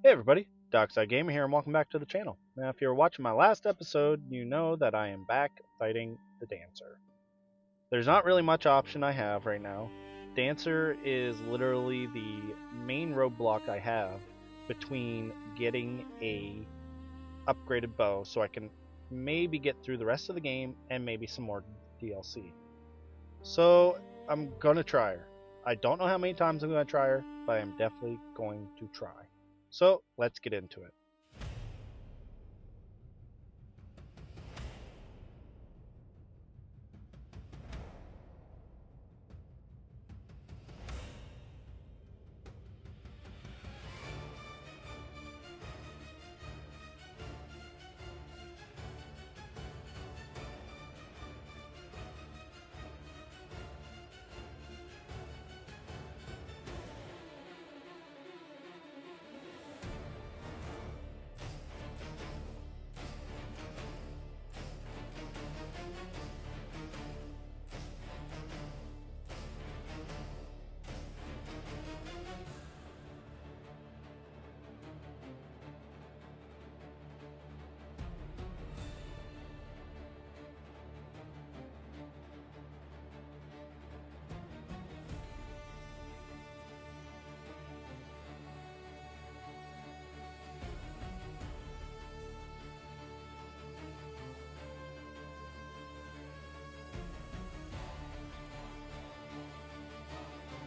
Hey everybody, Dockside Gamer here, and welcome back to the channel. Now, if you were watching my last episode, you know that I am back fighting the Dancer. There's not really much option I have right now. Dancer is literally the main roadblock I have between getting a upgraded bow so I can maybe get through the rest of the game and maybe some more DLC. So, I'm gonna try her. I don't know how many times I'm gonna try her, but I'm definitely going to try. So, let's get into it.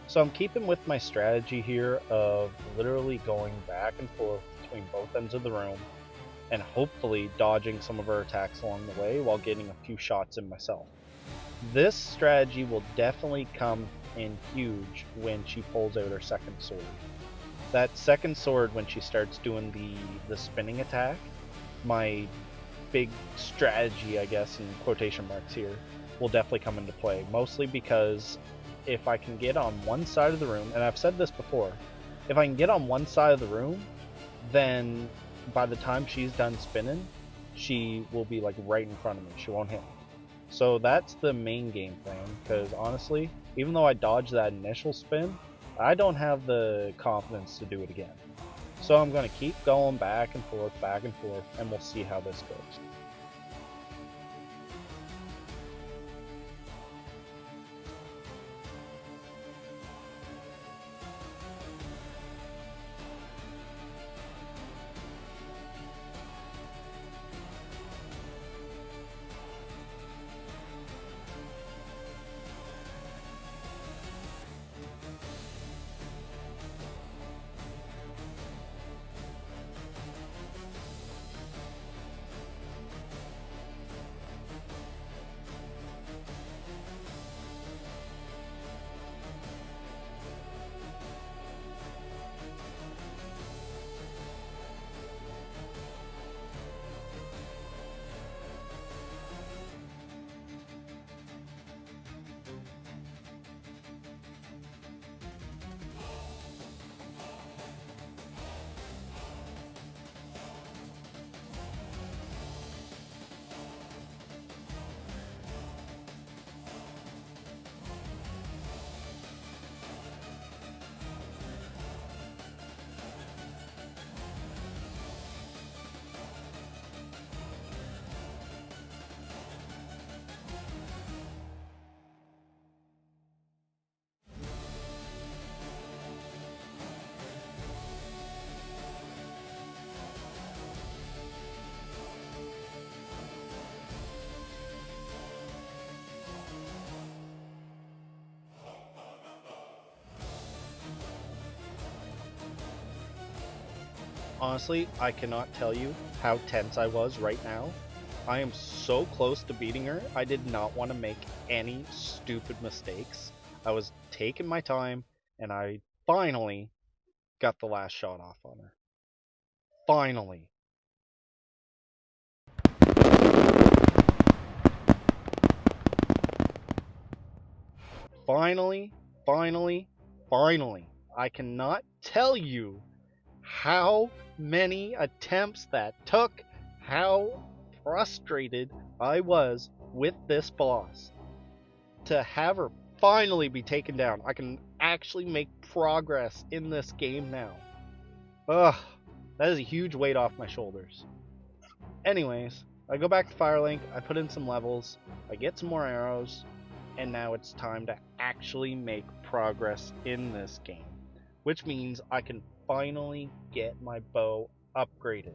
So I'm keeping with my strategy here of literally going back and forth between both ends of the room and hopefully dodging some of her attacks along the way while getting a few shots in myself. This strategy will definitely come in huge when she pulls out her second sword. That second sword, when she starts doing the spinning attack, my big strategy, I guess, in quotation marks here, will definitely come into play. Mostly because if I can get on one side of the room, and I've said this before, if I can get on one side of the room, then by the time she's done spinning, she will be like right in front of me. She won't hit me. So that's the main game plan, because honestly, even though I dodged that initial spin, I don't have the confidence to do it again. So I'm going to keep going back and forth, and we'll see how this goes. Honestly, I cannot tell you how tense I was right now. I am so close to beating her. I did not want to make any stupid mistakes. I was taking my time, and I finally got the last shot off on her. Finally. Finally, finally, finally. I cannot tell you how many attempts that took, how frustrated I was with this boss. To have her finally be taken down. I can actually make progress in this game now. Ugh. That is a huge weight off my shoulders. Anyways, I go back to Firelink, I put in some levels, I get some more arrows, and now it's time to actually make progress in this game, which means I can finally get my bow upgraded.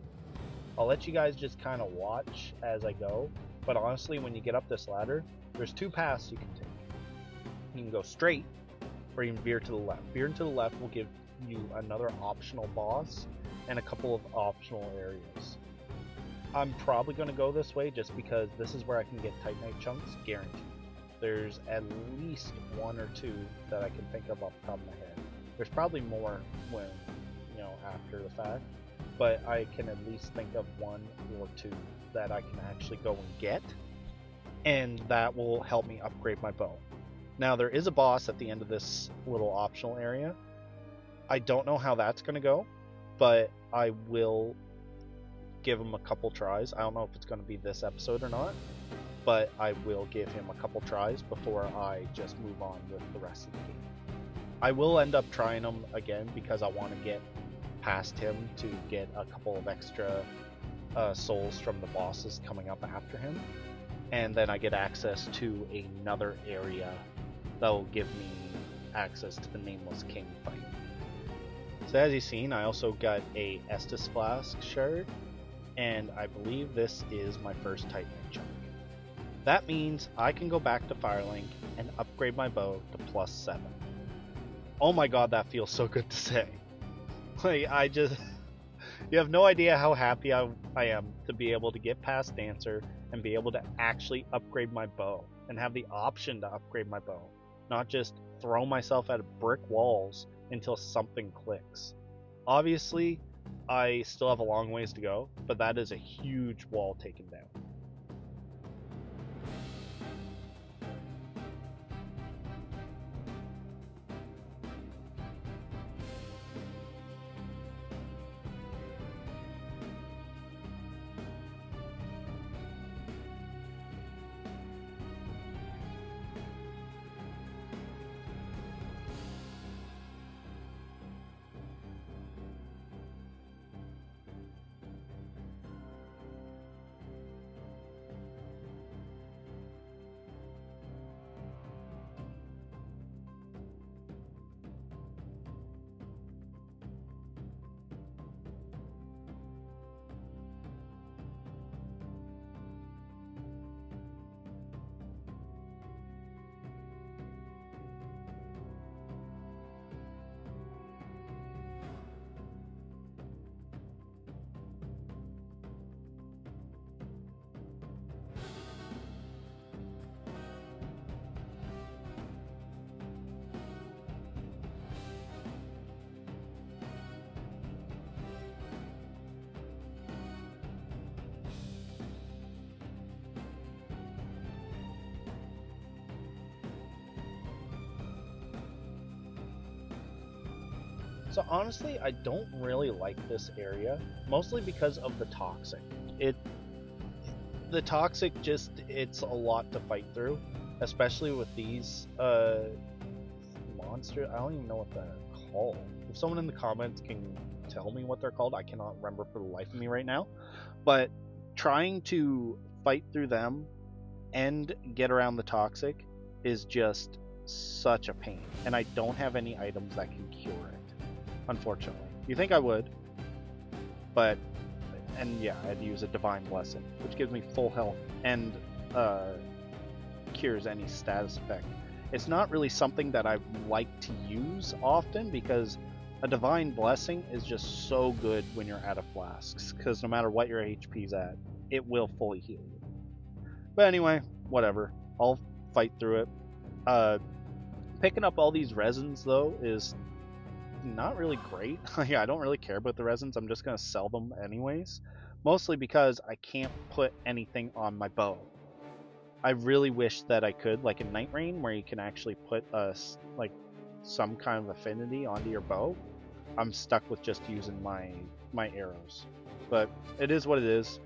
I'll let you guys just kind of watch as I go, but honestly, when you get up this ladder, there's two paths you can take. You can go straight, or you can veer to the left. Veering to the left will give you another optional boss and a couple of optional areas. I'm probably going to go this way just because this is where I can get Titanite chunks, guaranteed. There's at least one or two that I can think of off the top of my head. There's probably more when, after the fact, but I can at least think of one or two that I can actually go and get, and that will help me upgrade my bow. Now, there is a boss at the end of this little optional area. I don't know how that's going to go, but I will give him a couple tries. I don't know if it's going to be this episode or not, but I will give him a couple tries before I just move on with the rest of the game. I will end up trying him again because I want to get past him to get a couple of extra souls from the bosses coming up after him, and then I get access to another area that will give me access to the Nameless King fight. So as you've seen, I also got a Estus Flask shard, and I believe this is my first Titanite chunk. That means I can go back to Firelink and upgrade my bow to +7. Oh my god, that feels so good to say. Like, you have no idea how happy I am to be able to get past Dancer and be able to actually upgrade my bow and have the option to upgrade my bow, not just throw myself at brick walls until something clicks. Obviously, I still have a long ways to go, but that is a huge wall taken down. So honestly, I don't really like this area, mostly because of the toxic. The toxic it's a lot to fight through, especially with these monsters. I don't even know what they're called. If someone in the comments can tell me what they're called, I cannot remember for the life of me right now. But trying to fight through them and get around the toxic is just such a pain, and I don't have any items that can cure it. Unfortunately. You think I would, but, and yeah, I'd use a Divine Blessing, which gives me full health and cures any status effect. It's not really something that I like to use often because a Divine Blessing is just so good when you're out of flasks, because no matter what your HP's at, it will fully heal you. But anyway, whatever. I'll fight through it. Picking up all these resins, though, is not really great. Yeah, I don't really care about the resins. I'm just going to sell them anyways. Mostly because I can't put anything on my bow. I really wish that I could, like in Night Rain, where you can actually put some kind of affinity onto your bow. I'm stuck with just using my arrows. But it is what it is.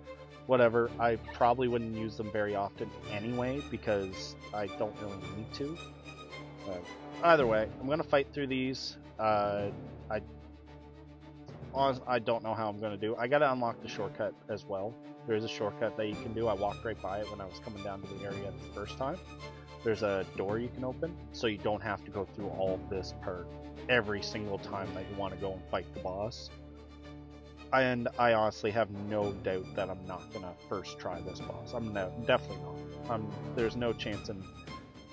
Whatever. I probably wouldn't use them very often anyway because I don't really need to. But either way, I'm going to fight through these. I don't know how I'm going to do. I got to unlock the shortcut as well. There is a shortcut that you can do. I walked right by it when I was coming down to the area the first time. There's a door you can open, so you don't have to go through all of this part every single time that you want to go and fight the boss. And I honestly have no doubt that I'm not going to first try this boss. Definitely not. There's no chance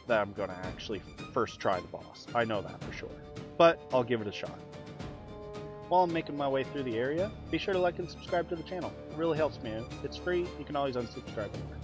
that I'm going to actually first try the boss. I know that for sure. But I'll give it a shot. While I'm making my way through the area, be sure to like and subscribe to the channel. It really helps me out. It's free, you can always unsubscribe anywhere.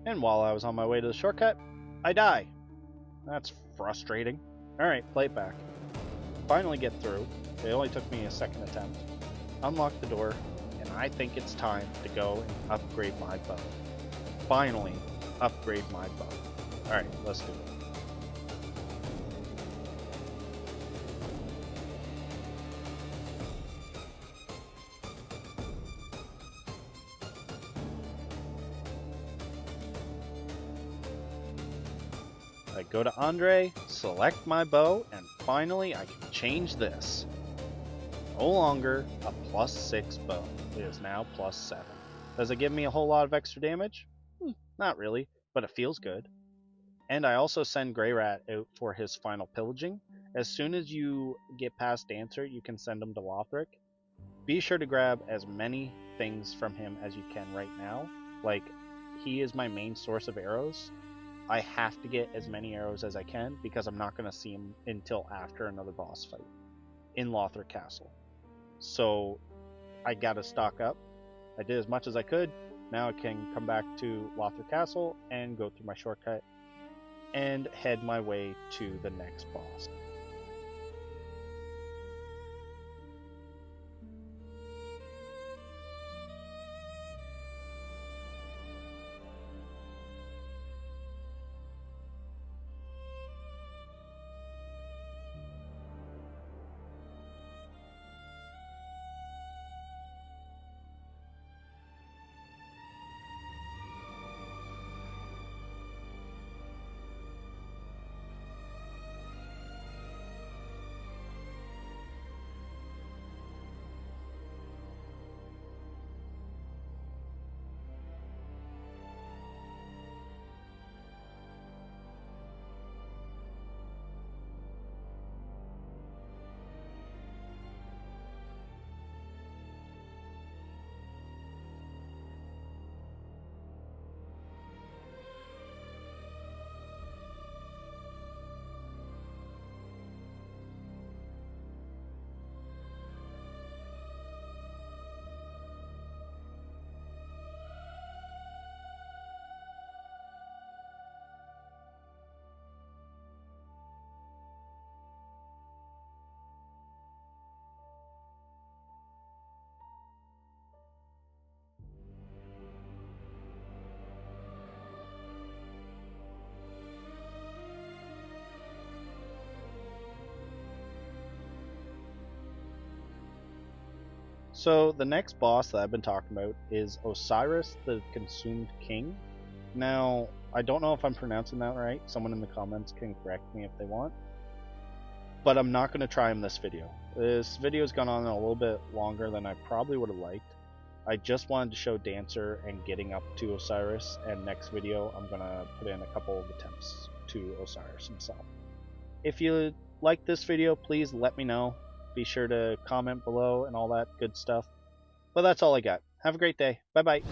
And while I was on my way to the shortcut, I die. That's frustrating. Alright, play it back. Finally get through. It only took me a second attempt. Unlock the door, and I think it's time to go and upgrade my bow. Finally, upgrade my bow. Alright, let's do it. I go to Andre, select my bow, and finally I can change this. No longer a +6 bow. It is now +7. Does it give me a whole lot of extra damage? Not really, but it feels good. And I also send Greirat out for his final pillaging. As soon as you get past Dancer, you can send him to Lothric. Be sure to grab as many things from him as you can right now. Like, he is my main source of arrows. I have to get as many arrows as I can because I'm not going to see him until after another boss fight in Lothric Castle. So I got to stock up. I did as much as I could. Now I can come back to Lothric Castle and go through my shortcut and head my way to the next boss. So the next boss that I've been talking about is Osiris the Consumed King. Now, I don't know if I'm pronouncing that right. Someone in the comments can correct me if they want. But I'm not going to try him this video. This video's gone on a little bit longer than I probably would have liked. I just wanted to show Dancer and getting up to Osiris, and next video I'm going to put in a couple of attempts to Osiris himself. If you like this video, please let me know. Be sure to comment below and all that good stuff. But that's all I got. Have a great day. Bye bye.